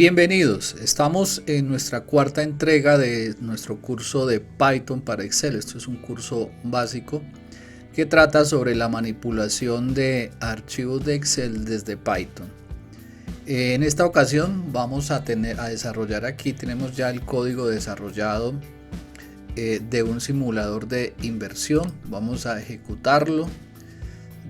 Bienvenidos, estamos en nuestra cuarta entrega de nuestro curso de Python para Excel. Esto es un curso básico que trata sobre la manipulación de archivos de Excel desde Python. En esta ocasión vamos a desarrollar aquí, tenemos ya el código desarrollado de un simulador de inversión. Vamos a ejecutarlo.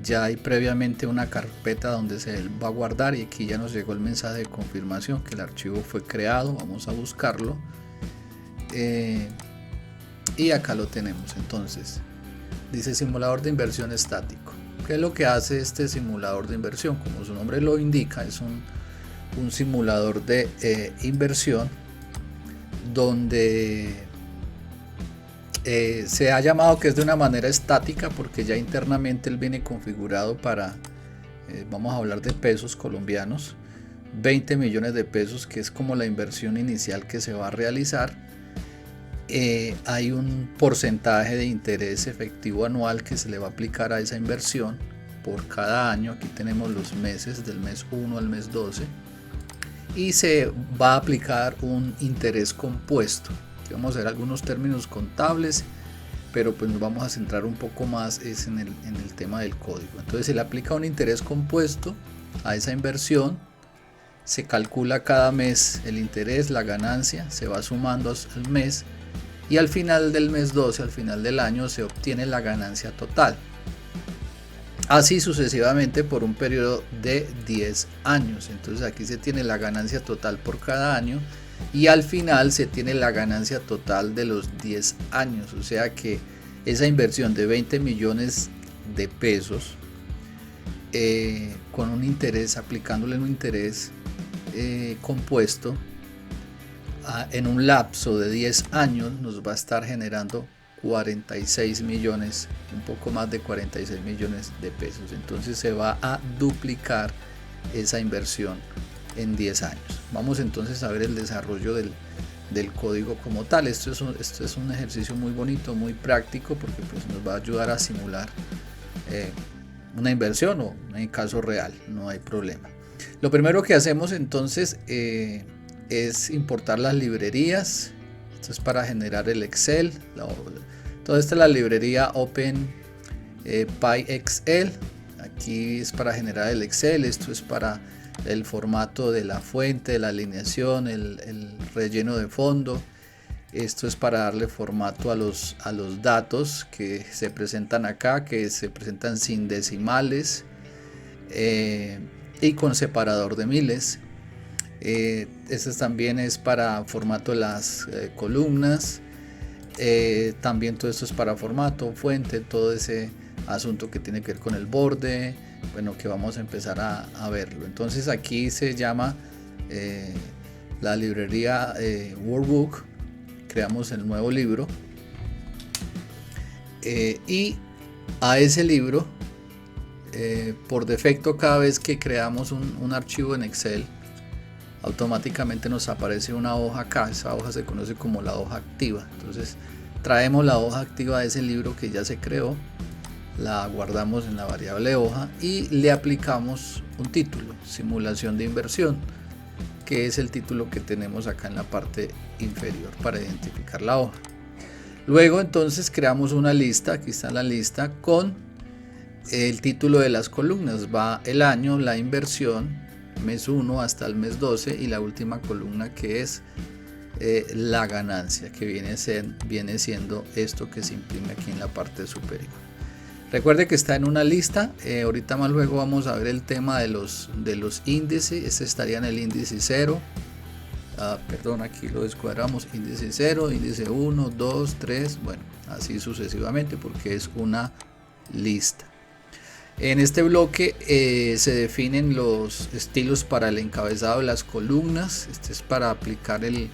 Ya hay previamente una carpeta donde se va a guardar y aquí ya nos llegó el mensaje de confirmación que el archivo fue creado. Vamos a buscarlo y acá lo tenemos. Entonces dice simulador de inversión estático. ¿Qué es lo que hace este simulador de inversión? Como su nombre lo indica, es un simulador de inversión donde se ha llamado que es de una manera estática porque ya internamente él viene configurado para, vamos a hablar de pesos colombianos, 20 millones de pesos, que es como la inversión inicial que se va a realizar. Hay un porcentaje de interés efectivo anual que se le va a aplicar a esa inversión por cada año. Aquí tenemos los meses, del mes 1 al mes 12, y se va a aplicar un interés compuesto. Vamos a ver algunos términos contables, pero pues nos vamos a centrar un poco más en el tema del código. Entonces se le aplica un interés compuesto a esa inversión, se calcula cada mes el interés, la ganancia, se va sumando al mes y al final del mes 12, al final del año, se obtiene la ganancia total. Así sucesivamente por un periodo de 10 años. Entonces aquí se tiene la ganancia total por cada año y al final se tiene la ganancia total de los 10 años. O sea que esa inversión de 20 millones de pesos con un interés, aplicándole un interés compuesto en un lapso de 10 años, nos va a estar generando 46 millones, un poco más de 46 millones de pesos. Entonces se va a duplicar esa inversión en 10 años. Vamos entonces a ver el desarrollo del código como tal. Esto es un ejercicio muy bonito, muy práctico, porque pues nos va a ayudar a simular una inversión o en caso real, no hay problema. Lo primero que hacemos entonces es importar las librerías. Esto es para generar el Excel. Toda esta es la librería OpenPyExcel. Aquí es para generar el Excel. Esto es para el formato de la fuente, la alineación, el relleno de fondo. Esto es para darle formato a los datos que se presentan acá, que se presentan sin decimales y con separador de miles. Este también es para formato de las columnas. También todo esto es para formato, fuente, todo ese asunto que tiene que ver con el borde, bueno, que vamos a empezar a verlo. Entonces aquí se llama la librería Workbook. Creamos el nuevo libro y a ese libro por defecto, cada vez que creamos un archivo en Excel, automáticamente nos aparece una hoja acá. Esa hoja se conoce como la hoja activa. Entonces traemos la hoja activa de ese libro que ya se creó, la guardamos en la variable hoja y le aplicamos un título, simulación de inversión, que es el título que tenemos acá en la parte inferior para identificar la hoja. Luego entonces creamos una lista. Aquí está la lista con el título de las columnas. Va el año, la inversión, mes 1 hasta el mes 12, y la última columna que es la ganancia, que viene siendo esto que se imprime aquí en la parte superior. Recuerde que está en una lista. Ahorita más luego vamos a ver el tema de los índices. Este estaría en el índice 0. Perdón, aquí lo descuadramos. Índice 0, índice 1, 2, 3. Bueno, así sucesivamente porque es una lista. En este bloque se definen los estilos para el encabezado de las columnas. Este es para aplicar el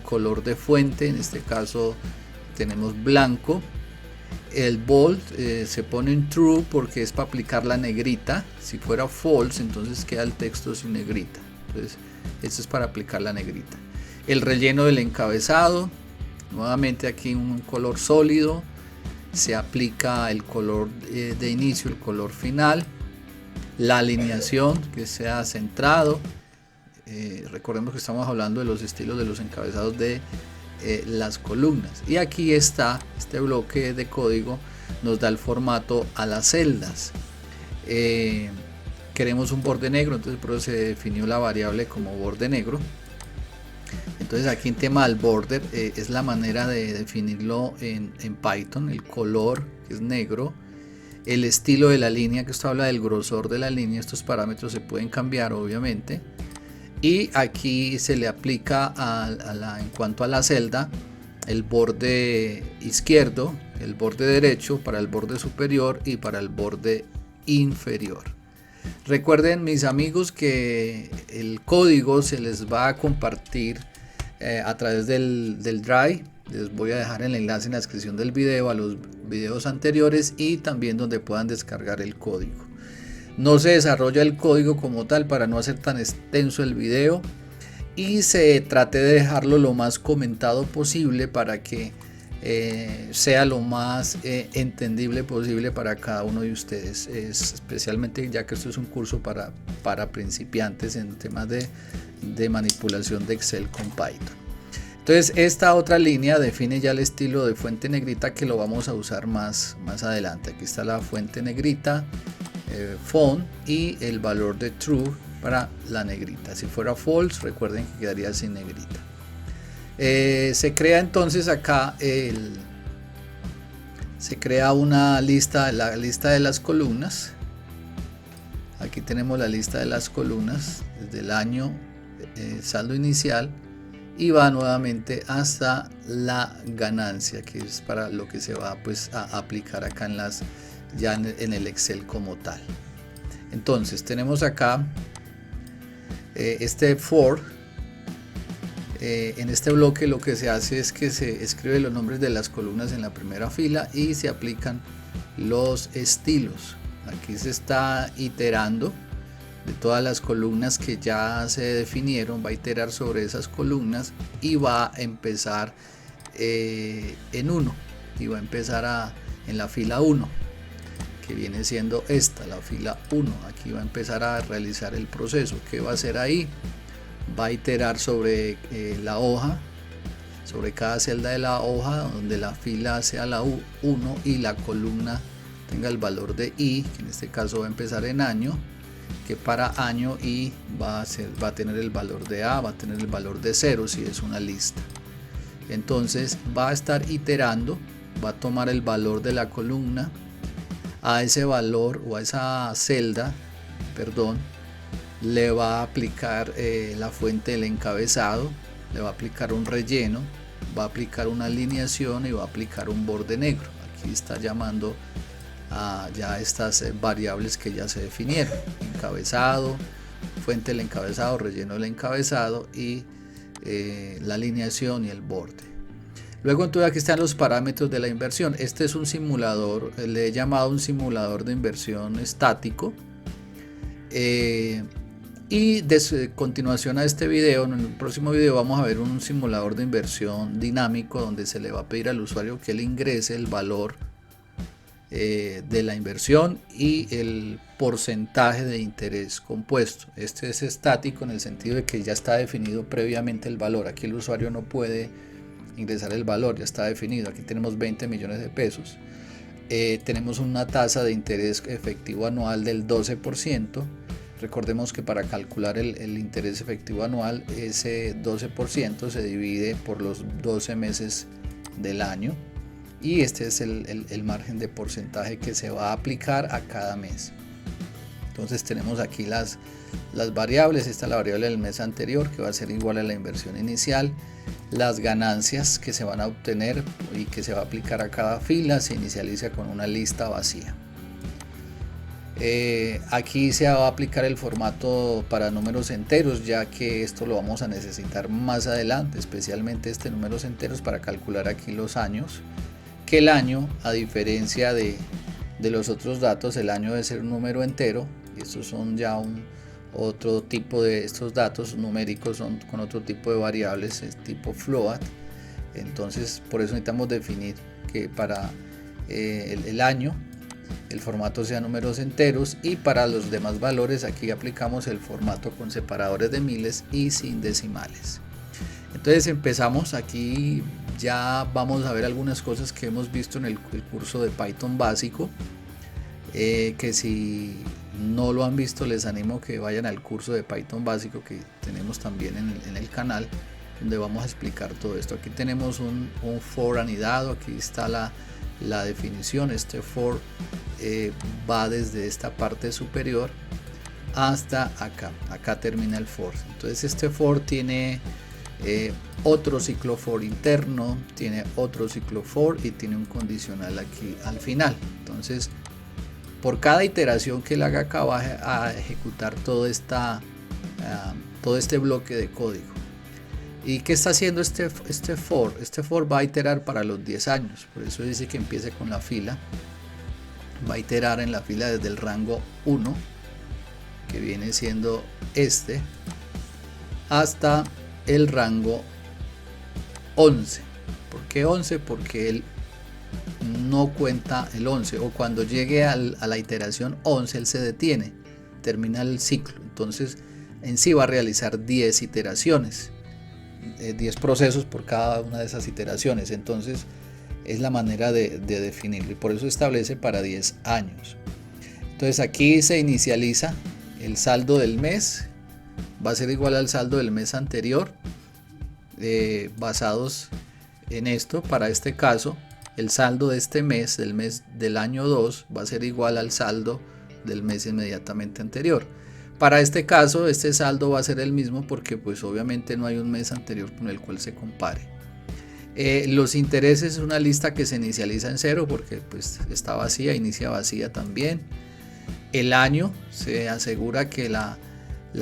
color de fuente. En este caso tenemos blanco. El bold se pone en true porque es para aplicar la negrita. Si fuera false, entonces queda el texto sin negrita. Entonces esto es para aplicar la negrita. El relleno del encabezado, nuevamente aquí un color sólido. Se aplica el color de inicio, el color final. La alineación, que sea centrado. recordemos que estamos hablando de los estilos de los encabezados de las columnas, y aquí está este bloque de código, nos da el formato a las celdas. Queremos un borde negro, entonces por eso se definió la variable como borde negro. Entonces aquí en tema del border es la manera de definirlo en Python, el color que es negro, el estilo de la línea, que esto habla del grosor de la línea, estos parámetros se pueden cambiar obviamente, y aquí se le aplica en cuanto a la celda, el borde izquierdo, el borde derecho para el borde superior y para el borde inferior. Recuerden, mis amigos, que el código se les va a compartir a través del Drive. Les voy a dejar el enlace en la descripción del video a los videos anteriores y también donde puedan descargar el código. No se desarrolla el código como tal para no hacer tan extenso el video, y se trate de dejarlo lo más comentado posible para que sea lo más entendible posible para cada uno de ustedes, especialmente ya que esto es un curso para principiantes en temas de manipulación de Excel con Python. Entonces esta otra línea define ya el estilo de fuente negrita, que lo vamos a usar más adelante. Aquí está la fuente negrita, font, y el valor de true para la negrita. Si fuera false, recuerden que quedaría sin negrita. Se crea entonces acá se crea una lista, la lista de las columnas. Aquí tenemos la lista de las columnas desde el año, saldo inicial, y va nuevamente hasta la ganancia, que es para lo que se va pues a aplicar acá ya en el Excel como tal. Entonces tenemos acá este for. En este bloque lo que se hace es que se escribe los nombres de las columnas en la primera fila y se aplican los estilos. Aquí se está iterando de todas las columnas que ya se definieron, va a iterar sobre esas columnas y va a empezar en 1, y va a empezar en la fila 1, que viene siendo esta, la fila 1. Aquí va a empezar a realizar el proceso. ¿Qué va a hacer ahí? Va a iterar sobre la hoja, sobre cada celda de la hoja, donde la fila sea la 1 y la columna tenga el valor de i, que en este caso va a empezar en año, que para año i va a tener el valor de a, va a tener el valor de 0 si es una lista. Entonces va a estar iterando, va a tomar el valor de la columna, a ese valor o a esa celda, perdón, le va a aplicar la fuente del encabezado, le va a aplicar un relleno, va a aplicar una alineación y va a aplicar un borde negro. Aquí está llamando a ya estas variables que ya se definieron: encabezado, fuente del encabezado, relleno del encabezado y la alineación y el borde. Luego entonces aquí están los parámetros de la inversión. Este es un simulador, le he llamado un simulador de inversión estático. Y de continuación a este video, en el próximo video vamos a ver un simulador de inversión dinámico, donde se le va a pedir al usuario que él ingrese el valor de la inversión y el porcentaje de interés compuesto. Este es estático en el sentido de que ya está definido previamente el valor. Aquí el usuario no puede ingresar el valor, ya está definido. Aquí tenemos 20 millones de pesos. Tenemos una tasa de interés efectivo anual del 12%. Recordemos que para calcular el interés efectivo anual, ese 12% se divide por los 12 meses del año, y este es el margen de porcentaje que se va a aplicar a cada mes. Entonces tenemos aquí las variables. Esta es la variable del mes anterior, que va a ser igual a la inversión inicial, las ganancias que se van a obtener y que se va a aplicar a cada fila. Se inicializa con una lista vacía. Aquí se va a aplicar el formato para números enteros, ya que esto lo vamos a necesitar más adelante, especialmente números enteros para calcular aquí los años, que el año, a diferencia de los otros datos, el año debe ser un número entero, y estos son ya otro tipo de estos datos numéricos, son con otro tipo de variables, es tipo float. Entonces por eso necesitamos definir que para el año el formato sea números enteros, y para los demás valores aquí aplicamos el formato con separadores de miles y sin decimales. Entonces empezamos aquí, ya vamos a ver algunas cosas que hemos visto en el curso de Python básico, que si no lo han visto les animo que vayan al curso de Python básico que tenemos también en el canal, donde vamos a explicar todo esto. Aquí tenemos un for anidado, aquí está la definición. Este for va desde esta parte superior hasta acá termina el for. Entonces este for tiene otro ciclo for interno, tiene otro ciclo for y tiene un condicional aquí al final. Entonces por cada iteración que él haga acá va a ejecutar todo este bloque de código. ¿Y qué está haciendo este for? Este for va a iterar para los 10 años, por eso dice que empiece con la fila. Va a iterar en la fila desde el rango 1, que viene siendo este, hasta el rango 11. ¿Por qué 11? Porque él no cuenta el 11, o cuando llegue a la iteración 11 él se detiene, termina el ciclo. Entonces en sí va a realizar 10 iteraciones, 10 procesos por cada una de esas iteraciones. Entonces es la manera de definirlo, y por eso establece para 10 años. Entonces aquí se inicializa el saldo del mes, va a ser igual al saldo del mes anterior, basados en esto. Para este caso el saldo de este mes, del año 2, va a ser igual al saldo del mes inmediatamente anterior. Para este caso este saldo va a ser el mismo porque pues obviamente no hay un mes anterior con el cual se compare. Los intereses es una lista que se inicializa en 0 porque pues está vacía, inicia vacía también. El año, se asegura que la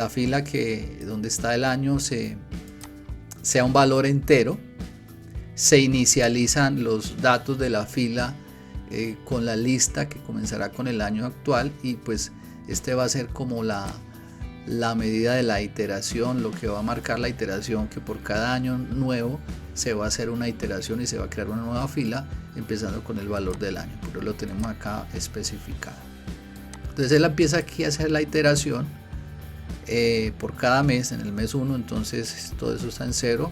fila donde está el año sea un valor entero. Se inicializan los datos de la fila con la lista que comenzará con el año actual, y pues este va a ser como la medida de la iteración, lo que va a marcar la iteración, que por cada año nuevo se va a hacer una iteración y se va a crear una nueva fila empezando con el valor del año, pero lo tenemos acá especificado. Entonces él empieza aquí a hacer la iteración por cada mes. En el mes 1 entonces todo eso está en 0,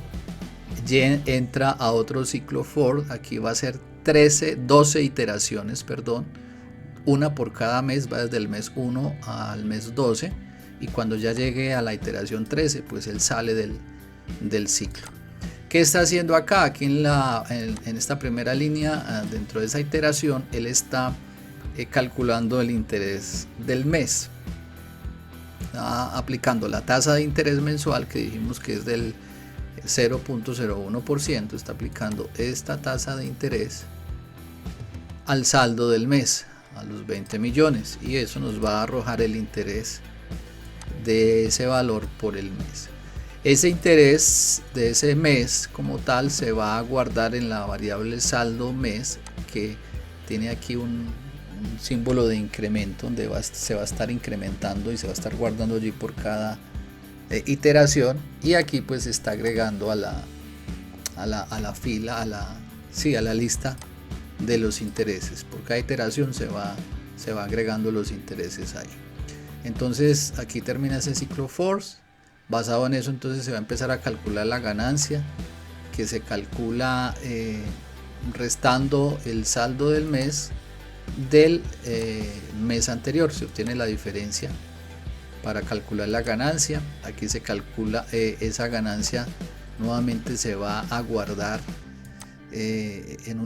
entra a otro ciclo for, aquí va a ser 12 iteraciones, una por cada mes, va desde el mes 1 al mes 12, y cuando ya llegue a la iteración 13 pues él sale del ciclo. ¿Qué está haciendo acá? Aquí en esta primera línea, dentro de esa iteración, él está calculando el interés del mes, aplicando la tasa de interés mensual que dijimos que es del 0.01%, está aplicando esta tasa de interés al saldo del mes, a los 20 millones, y eso nos va a arrojar el interés de ese valor por el mes. Ese interés de ese mes como tal se va a guardar en la variable saldo mes, que tiene aquí un símbolo de incremento, donde se va a estar incrementando y se va a estar guardando allí por cada iteración, y aquí pues se está agregando a la fila, a la lista de los intereses. Por cada iteración se va agregando los intereses ahí. Entonces aquí termina ese ciclo for. Basado en eso entonces se va a empezar a calcular la ganancia, que se calcula restando el saldo del mes mes anterior. Se obtiene la diferencia para calcular la ganancia. Aquí se calcula esa ganancia, nuevamente se va a guardar en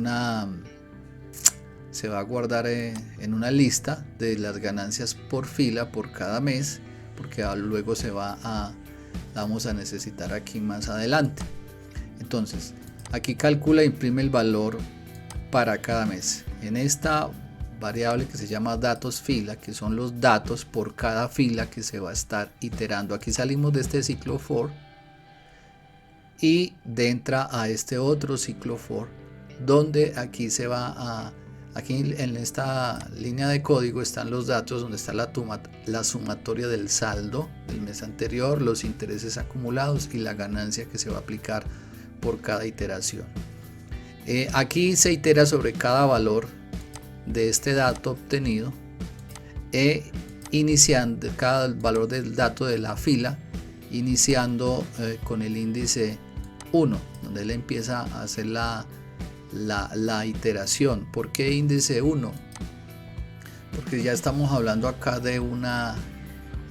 una lista de las ganancias por fila por cada mes, porque luego la vamos a necesitar aquí más adelante. Entonces aquí calcula e imprime el valor para cada mes en esta variable que se llama datos fila, que son los datos por cada fila que se va a estar iterando. Aquí salimos de este ciclo for y entra a este otro ciclo for, donde aquí aquí en esta línea de código están los datos, donde está la sumatoria del saldo del mes anterior, los intereses acumulados y la ganancia que se va a aplicar por cada iteración. Aquí se itera sobre cada valor de este dato obtenido iniciando cada valor del dato de la fila, iniciando con el índice 1, donde él empieza a hacer la iteración. ¿Por qué índice 1? Porque ya estamos hablando acá de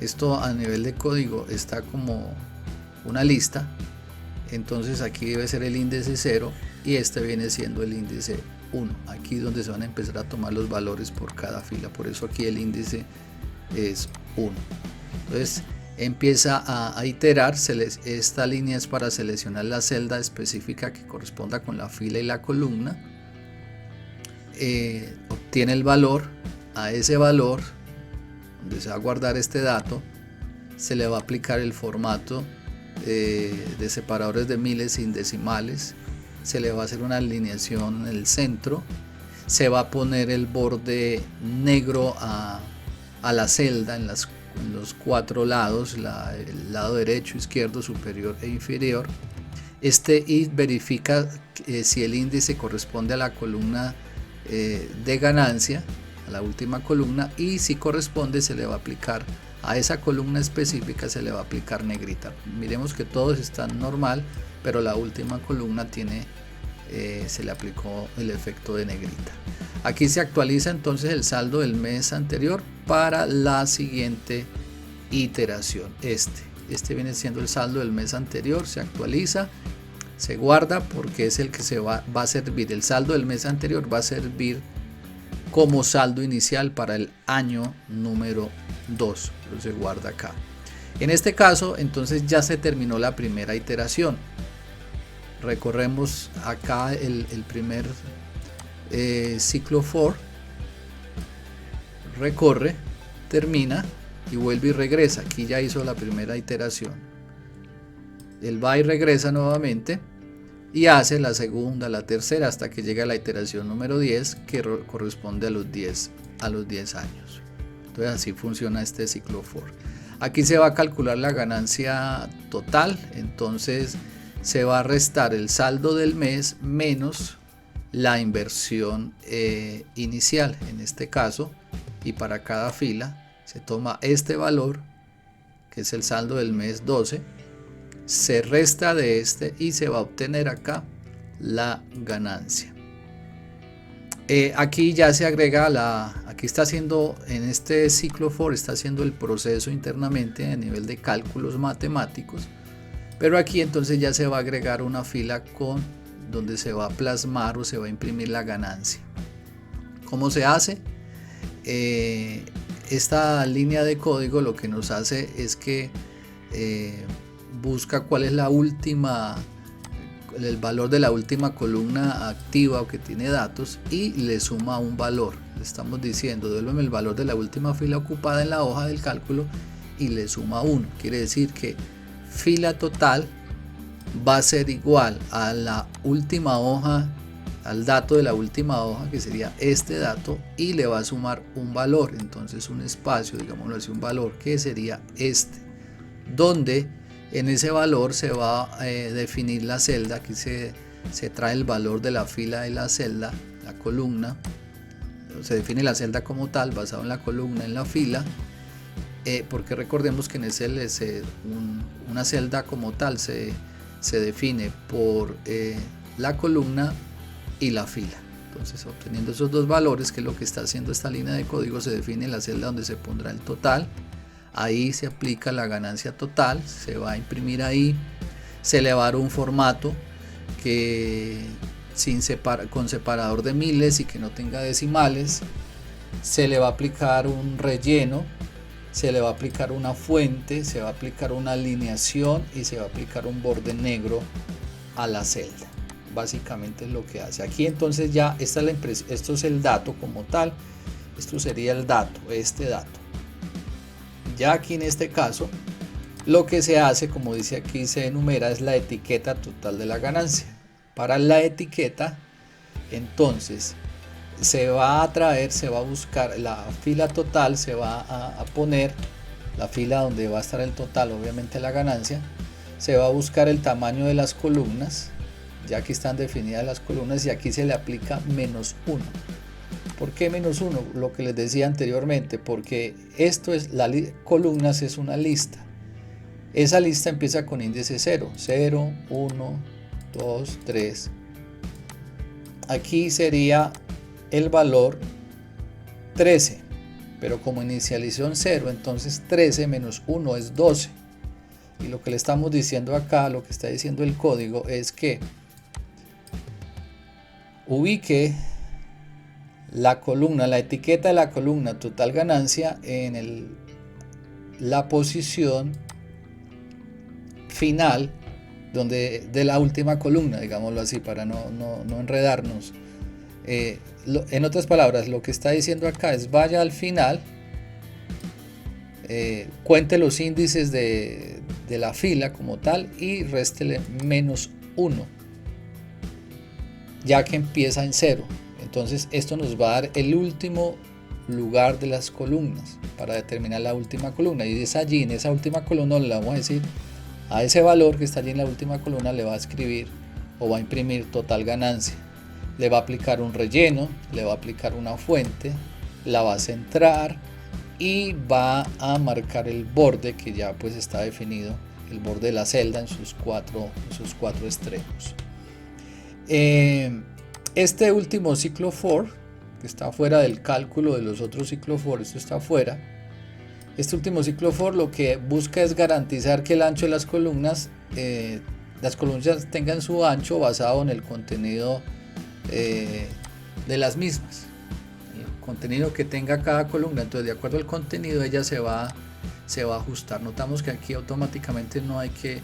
esto a nivel de código está como una lista, entonces aquí debe ser el índice 0 y este viene siendo el índice 1. Aquí es donde se van a empezar a tomar los valores por cada fila, por eso aquí el índice es 1. Entonces empieza a iterar. Esta línea es para seleccionar la celda específica que corresponda con la fila y la columna. Obtiene el valor. A ese valor donde se va a guardar este dato se le va a aplicar el formato de separadores de miles sin decimales. Se le va a hacer una alineación en el centro, se va a poner el borde negro a la celda en los 4 lados, el lado derecho, izquierdo, superior e inferior. Este if verifica si el índice corresponde a la columna de ganancia, a la última columna, y si corresponde se le va a aplicar a esa columna específica, se le va a aplicar negrita. Miremos que todos están normal, pero la última columna se le aplicó el efecto de negrita. Aquí se actualiza entonces el saldo del mes anterior para la siguiente iteración. Este viene siendo el saldo del mes anterior, se actualiza, se guarda porque es el que va a servir. El saldo del mes anterior va a servir como saldo inicial para el año número 2, pero se guarda acá. En este caso entonces ya se terminó la primera iteración. Recorremos acá el primer ciclo for, recorre, termina y vuelve y regresa. Aquí ya hizo la primera iteración. Él va y regresa nuevamente y hace la segunda, la tercera, hasta que llega a la iteración número 10, que corresponde a los 10 años. Entonces así funciona este ciclo for. Aquí se va a calcular la ganancia total, entonces se va a restar el saldo del mes menos la inversión inicial en este caso, y para cada fila se toma este valor que es el saldo del mes 12, se resta de este y se va a obtener acá la ganancia. Aquí ya se agrega aquí está haciendo, en este ciclo for está haciendo el proceso internamente a nivel de cálculos matemáticos, pero aquí entonces ya se va a agregar una fila donde se va a plasmar o se va a imprimir la ganancia. ¿Cómo se hace? Esta línea de código lo que nos hace es que busca cuál es el valor de la última columna activa o que tiene datos y le suma un valor. Le estamos diciendo, devuélveme el valor de la última fila ocupada en la hoja del cálculo y le suma 1. Quiere decir que fila total va a ser igual a la última hoja, al dato de la última hoja, que sería este dato, y le va a sumar un valor, entonces un espacio, digámoslo así, un valor que sería este, donde en ese valor se va a definir la celda. Aquí se trae el valor de la fila y la celda, la columna, se define la celda como tal, basado en la columna, en la fila, porque recordemos que en una celda como tal se define por la columna y la fila. Entonces, obteniendo esos dos valores, que es lo que está haciendo esta línea de código, se define la celda donde se pondrá el total. Ahí se aplica la ganancia total, se va a imprimir ahí, se le va a dar un formato que con separador de miles y que no tenga decimales, se le va a aplicar un relleno, se le va a aplicar una fuente, se va a aplicar una alineación y se va a aplicar un borde negro a la celda. Básicamente es lo que hace. Aquí entonces ya esto es el dato como tal, esto sería el dato, este dato. Ya aquí en este caso lo que se hace, como dice aquí, se enumera es la etiqueta total de la ganancia. Para la etiqueta entonces se va a buscar la fila total, se va a poner la fila donde va a estar el total, obviamente la ganancia, se va a buscar el tamaño de las columnas, ya aquí están definidas las columnas y aquí se le aplica -1. ¿Por qué -1? Lo que les decía anteriormente, porque esto es, columnas es una lista. Esa lista empieza con índice 0, 0, 1, 2, 3. Aquí sería el valor 13, pero como inicializó en 0, entonces 13 menos 1 es 12. Y lo que le estamos diciendo acá, lo que está diciendo el código, es que ubique la columna, la etiqueta de la columna total ganancia en la posición final de la última columna, digámoslo así, para no enredarnos. En otras palabras, lo que está diciendo acá es vaya al final, cuente los índices de la fila como tal y réstele -1, ya que empieza en 0. Entonces esto nos va a dar el último lugar de las columnas para determinar la última columna, y es allí en esa última columna le vamos a decir a ese valor que está allí en la última columna, le va a escribir o va a imprimir total ganancia, le va a aplicar un relleno, le va a aplicar una fuente, la va a centrar y va a marcar el borde que ya pues está definido, el borde de la celda en sus cuatro extremos. Este último ciclo for, que está fuera del cálculo de los otros ciclos for, esto está fuera. Este último ciclo for lo que busca es garantizar que el ancho de las columnas tengan su ancho basado en el contenido de las mismas, el contenido que tenga cada columna. Entonces, de acuerdo al contenido, ella se va a ajustar. Notamos que aquí automáticamente no hay que,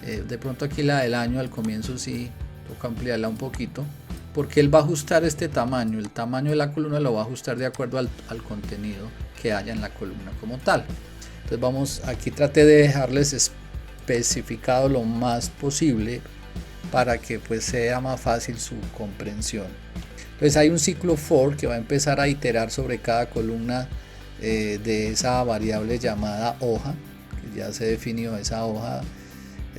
de pronto aquí la del año al comienzo sí toca ampliarla un poquito, porque él va a ajustar este tamaño, el tamaño de la columna lo va a ajustar de acuerdo al contenido que haya en la columna como tal. Entonces aquí traté de dejarles especificado lo más posible para que pues sea más fácil su comprensión. Entonces hay un ciclo for que va a empezar a iterar sobre cada columna de esa variable llamada hoja, que ya se definió esa hoja,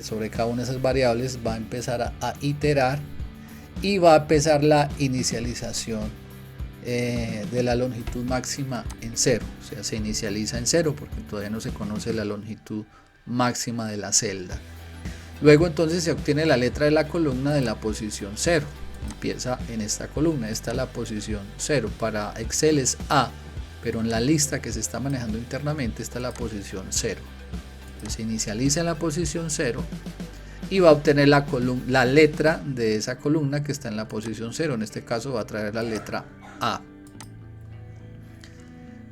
sobre cada una de esas variables va a empezar a iterar y va a empezar la inicialización de la longitud máxima en 0, o sea, se inicializa en 0 porque todavía no se conoce la longitud máxima de la celda. Luego entonces se obtiene la letra de la columna de la posición 0, empieza en esta columna, esta es la posición 0, para Excel es A, pero en la lista que se está manejando internamente está la posición 0. Entonces se inicializa en la posición 0 y va a obtener la letra de esa columna que está en la posición 0, en este caso va a traer la letra A.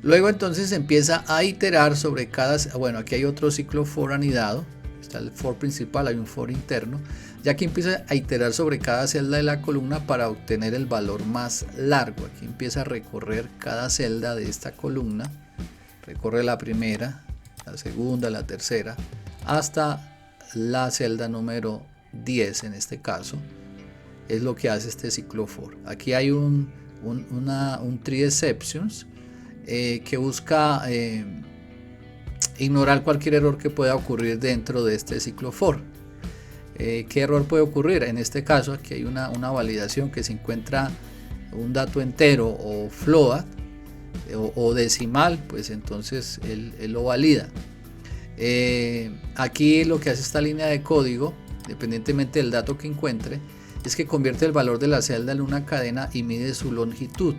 Luego entonces empieza a iterar sobre bueno, aquí hay otro ciclo for anidado, está el for principal, hay un for interno, ya que empieza a iterar sobre cada celda de la columna para obtener el valor más largo. Aquí empieza a recorrer cada celda de esta columna, recorre la primera, la segunda, la tercera, hasta la celda número 10 en este caso. Es lo que hace este ciclo for. Aquí hay un tree exceptions que busca ignorar cualquier error que pueda ocurrir dentro de este ciclo for. ¿Qué error puede ocurrir? En este caso aquí hay una validación que se encuentra un dato entero o float o decimal, pues entonces él lo valida. Aquí lo que hace esta línea de código, independientemente del dato que encuentre, es que convierte el valor de la celda en una cadena y mide su longitud,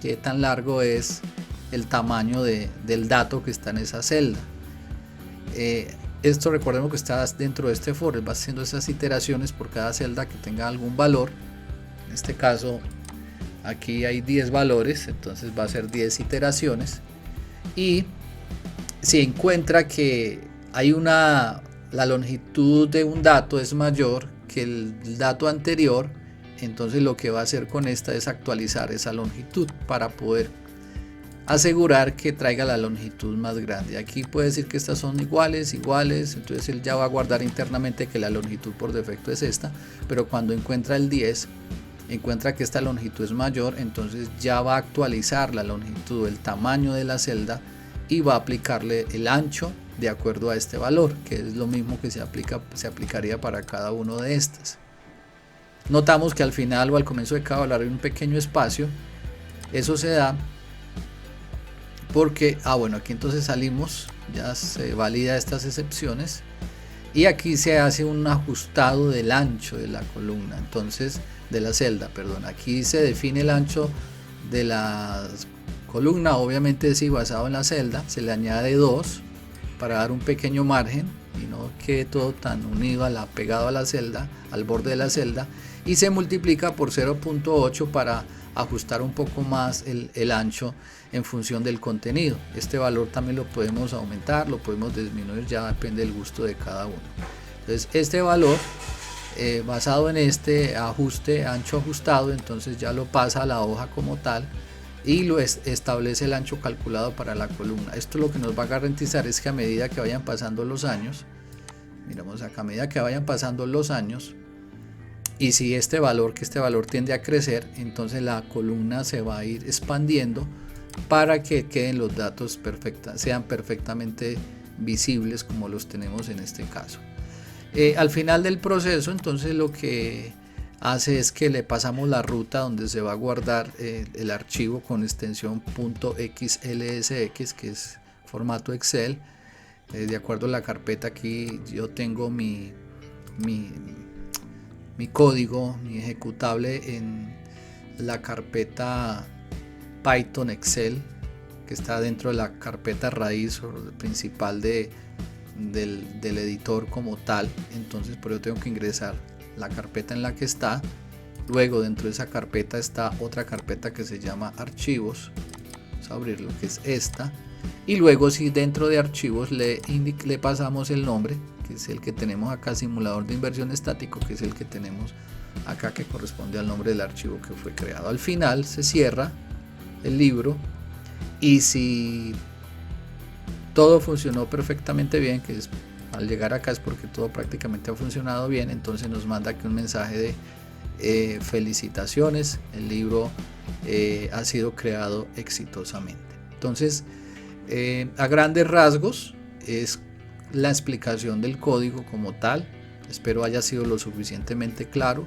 qué tan largo es el tamaño del dato que está en esa celda. Esto recordemos que está dentro de este for, va haciendo esas iteraciones por cada celda que tenga algún valor. En este caso aquí hay 10 valores, entonces va a ser 10 iteraciones, y si encuentra que hay la longitud de un dato es mayor que el dato anterior, entonces lo que va a hacer con esta es actualizar esa longitud para poder asegurar que traiga la longitud más grande. Aquí puede decir que estas son iguales, entonces él ya va a guardar internamente que la longitud por defecto es esta, pero cuando encuentra el 10, encuentra que esta longitud es mayor, entonces ya va a actualizar la longitud, el tamaño de la celda, y va a aplicarle el ancho de acuerdo a este valor, que es lo mismo que se aplicaría para cada uno de estas. Notamos que al final o al comienzo de cada valor hay un pequeño espacio Eso se da porque, bueno, aquí entonces salimos, ya se valida estas excepciones y aquí se hace un ajustado del ancho de la columna, entonces de la celda, perdón. Aquí se define el ancho de la columna, obviamente sí basado en la celda, se le añade 2 para dar un pequeño margen y no quede todo tan unido pegado a la celda, al borde de la celda, y se multiplica por 0.8 para ajustar un poco más el ancho en función del contenido. Este valor también lo podemos aumentar, lo podemos disminuir, ya depende del gusto de cada uno. Entonces este valor basado en este ajuste, ancho ajustado, entonces ya lo pasa a la hoja como tal y lo establece el ancho calculado para la columna. Esto lo que nos va a garantizar es que a medida que vayan pasando los años, miramos acá, a medida que vayan pasando los años, y si este valor tiende a crecer, entonces la columna se va a ir expandiendo para que queden los datos sean perfectamente visibles como los tenemos en este caso. Al final del proceso, entonces lo que hace es que le pasamos la ruta donde se va a guardar el archivo con extensión .xlsx, que es formato Excel. De acuerdo a la carpeta, aquí yo tengo mi código, mi ejecutable en la carpeta Python Excel, que está dentro de la carpeta raíz o principal del editor como tal. Entonces por eso tengo que ingresar la carpeta en la que está. Luego dentro de esa carpeta está otra carpeta que se llama archivos. Vamos a abrir lo que es esta, y luego si dentro de archivos le pasamos el nombre, que es el que tenemos acá, simulador de inversión estático, que es el que tenemos acá, que corresponde al nombre del archivo que fue creado. Al final se cierra el libro, y si todo funcionó perfectamente bien, que es al llegar acá es porque todo prácticamente ha funcionado bien, entonces nos manda aquí un mensaje de felicitaciones, el libro ha sido creado exitosamente. Entonces a grandes rasgos es la explicación del código como tal. Espero haya sido lo suficientemente claro.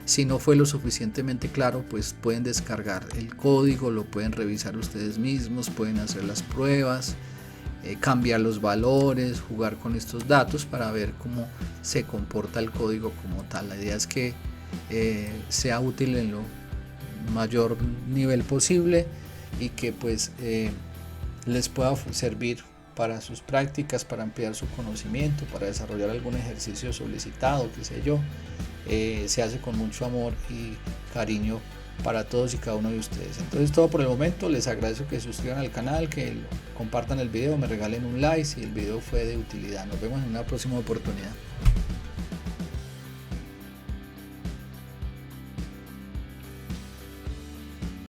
Si no fue lo suficientemente claro, pues pueden descargar el código, lo pueden revisar ustedes mismos, pueden hacer las pruebas, cambiar los valores, jugar con estos datos para ver cómo se comporta el código como tal. La idea es que sea útil en lo mayor nivel posible y que pues les pueda servir para sus prácticas, para ampliar su conocimiento, para desarrollar algún ejercicio solicitado, qué sé yo. Se hace con mucho amor y cariño para todos y cada uno de ustedes. Entonces todo por el momento. Les agradezco que se suscriban al canal, que compartan el video, me regalen un like si el video fue de utilidad. Nos vemos en una próxima oportunidad.